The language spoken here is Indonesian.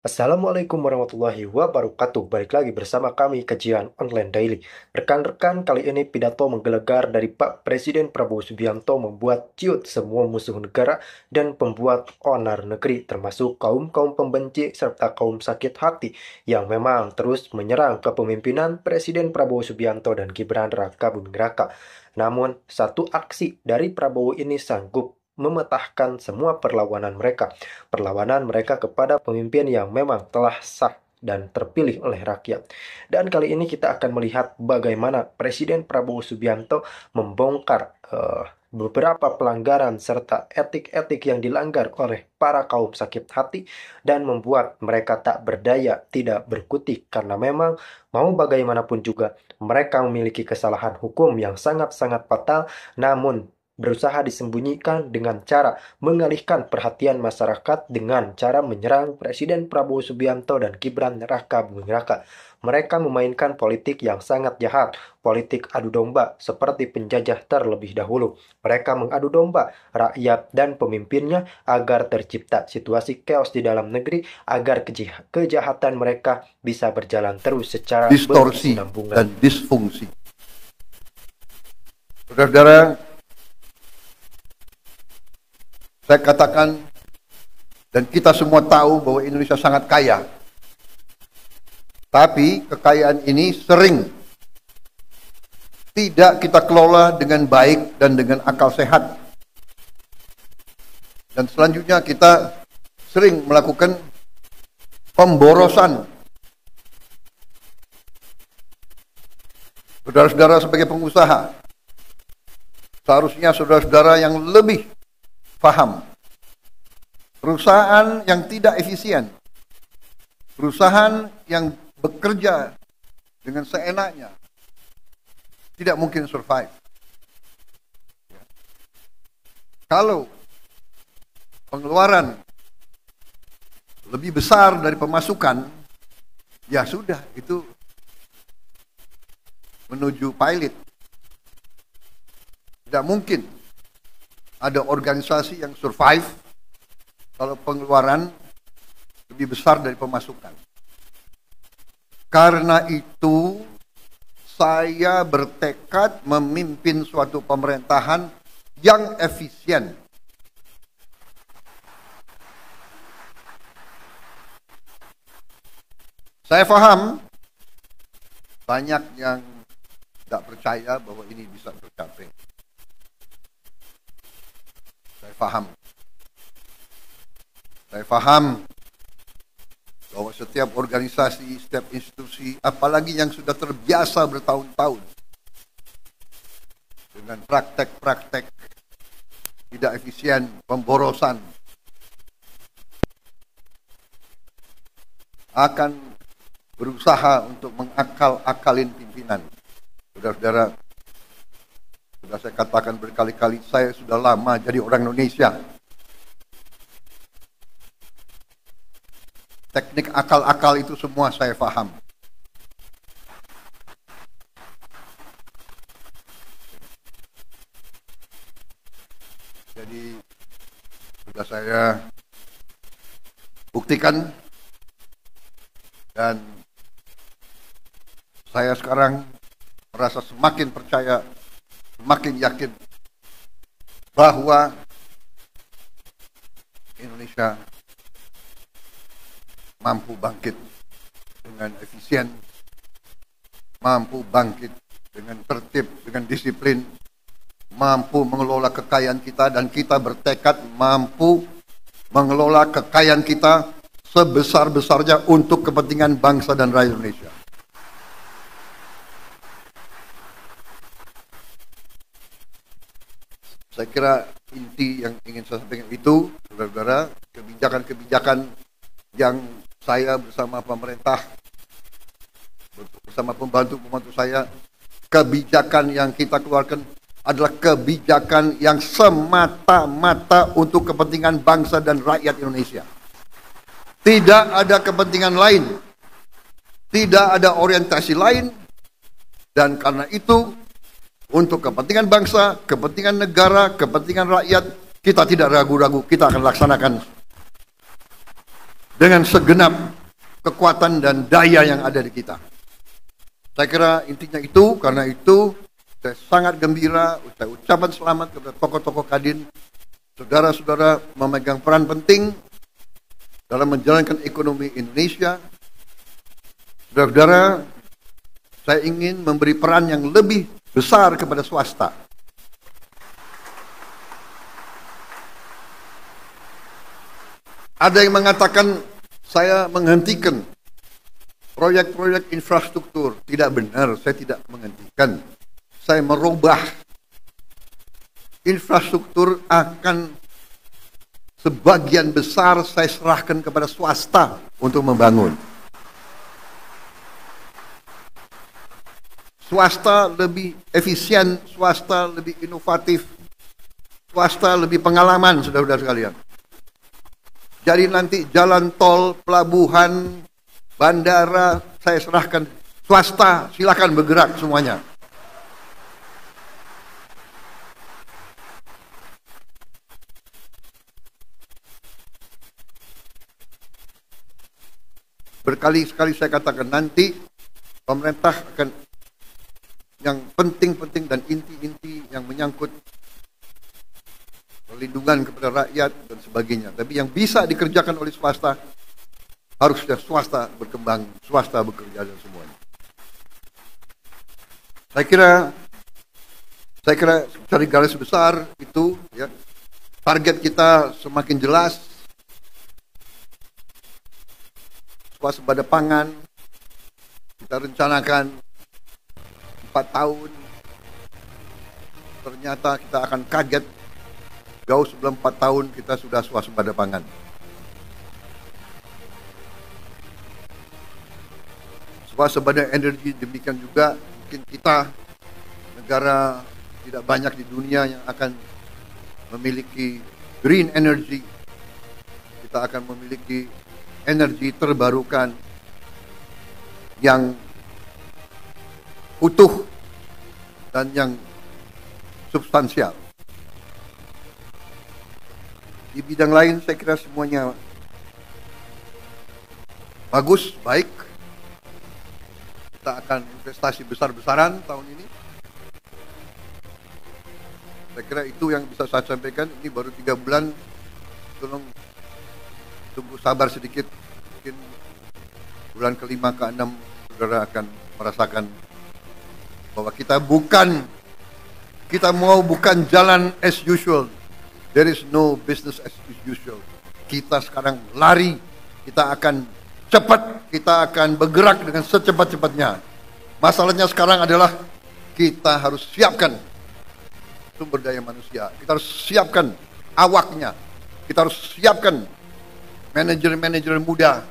Assalamualaikum warahmatullahi wabarakatuh. Balik lagi bersama kami Kajian Online Daily. Rekan-rekan, kali ini pidato menggelegar dari Pak Presiden Prabowo Subianto membuat ciut semua musuh negara dan pembuat onar negeri, termasuk kaum-kaum pembenci serta kaum sakit hati yang memang terus menyerang kepemimpinan Presiden Prabowo Subianto dan Gibran Raka Buming Raka. Namun, satu aksi dari Prabowo ini sanggup memetahkan semua perlawanan mereka kepada pemimpin yang memang telah sah dan terpilih oleh rakyat. Dan kali ini kita akan melihat bagaimana Presiden Prabowo Subianto membongkar beberapa pelanggaran serta etik-etik yang dilanggar oleh para kaum sakit hati dan membuat mereka tak berdaya, tidak berkutik karena memang mau bagaimanapun juga mereka memiliki kesalahan hukum yang sangat-sangat fatal, namun berusaha disembunyikan dengan cara mengalihkan perhatian masyarakat dengan cara menyerang Presiden Prabowo Subianto dan Gibran Raka Buming Raka. Mereka memainkan politik yang sangat jahat, politik adu domba seperti penjajah terlebih dahulu. Mereka mengadu domba rakyat dan pemimpinnya agar tercipta situasi chaos di dalam negeri, agar kejahatan mereka bisa berjalan terus secara distorsi berkesinambungan. dan disfungsi. Saudara-saudara, saya katakan dan kita semua tahu bahwa Indonesia sangat kaya. Tapi kekayaan ini sering tidak kita kelola dengan baik dan dengan akal sehat. Dan selanjutnya kita sering melakukan pemborosan. Saudara-saudara sebagai pengusaha, seharusnya saudara-saudara yang lebih paham. Perusahaan yang tidak efisien, perusahaan yang bekerja dengan seenaknya, tidak mungkin survive. Kalau pengeluaran lebih besar dari pemasukan, ya sudah, itu menuju pilot. Tidak mungkin ada organisasi yang survive kalau pengeluaran lebih besar dari pemasukan. Karena itu, saya bertekad memimpin suatu pemerintahan yang efisien. Saya paham banyak yang tidak percaya bahwa ini bisa tercapai. Saya paham bahwa setiap organisasi, setiap institusi, apalagi yang sudah terbiasa bertahun-tahun dengan praktek-praktek tidak efisien, pemborosan, akan berusaha untuk mengakal-akalin pimpinan. Saudara-saudara, sudah saya katakan berkali-kali, saya sudah lama jadi orang Indonesia. Teknik akal-akal itu semua saya paham. Jadi sudah saya buktikan dan saya sekarang merasa semakin percaya, semakin yakin bahwa Indonesia mampu bangkit dengan efisien, mampu bangkit dengan tertib, dengan disiplin, mampu mengelola kekayaan kita, dan kita bertekad mampu mengelola kekayaan kita sebesar-besarnya untuk kepentingan bangsa dan rakyat Indonesia. Saya kira inti yang ingin saya sampaikan itu, saudara-saudara, kebijakan-kebijakan yang saya bersama pemerintah, bersama pembantu-pembantu saya, kebijakan yang kita keluarkan adalah kebijakan yang semata-mata untuk kepentingan bangsa dan rakyat Indonesia. Tidak ada kepentingan lain, tidak ada orientasi lain, dan karena itu, untuk kepentingan bangsa, kepentingan negara, kepentingan rakyat, kita tidak ragu-ragu, kita akan laksanakan dengan segenap kekuatan dan daya yang ada di kita. Saya kira intinya itu, karena itu saya sangat gembira, saya ucapkan selamat kepada tokoh-tokoh Kadin, saudara-saudara memegang peran penting dalam menjalankan ekonomi Indonesia. Saudara-saudara, saya ingin memberi peran yang lebih besar kepada swasta. Ada yang mengatakan saya menghentikan proyek-proyek infrastruktur. Tidak benar, saya tidak menghentikan. Saya merubah. Infrastruktur akan sebagian besar saya serahkan kepada swasta untuk membangun. Swasta lebih efisien, swasta lebih inovatif, swasta lebih pengalaman, saudara-saudara sekalian. Jadi nanti jalan tol, pelabuhan, bandara, saya serahkan swasta, silakan bergerak semuanya. Berkali-kali saya katakan nanti pemerintah akan yang penting-penting dan inti-inti yang menyangkut perlindungan kepada rakyat dan sebagainya. Tapi yang bisa dikerjakan oleh swasta, harusnya swasta berkembang, swasta bekerja dan semuanya. Saya kira dari garis besar itu, ya, target kita semakin jelas. Swasembada pangan kita rencanakan 4 tahun. Ternyata kita akan kaget. Jauh sebelum 4 tahun kita sudah swasembada pangan. Swasembada energi demikian juga. Mungkin kita negara tidak banyak di dunia yang akan memiliki green energy. Kita akan memiliki energi terbarukan yang utuh dan yang substansial. Di bidang lain saya kira semuanya bagus, baik. Kita akan investasi besar-besaran tahun ini. Saya kira itu yang bisa saya sampaikan. Ini baru 3 bulan. Tolong tunggu sabar sedikit. Mungkin bulan ke-5 ke-6 saudara akan merasakan bahwa kita mau bukan jalan as usual. There is no business as usual. Kita sekarang lari, kita akan cepat, kita akan bergerak dengan secepat-cepatnya. Masalahnya sekarang adalah kita harus siapkan sumber daya manusia. Kita harus siapkan awaknya. Kita harus siapkan manajer-manajer muda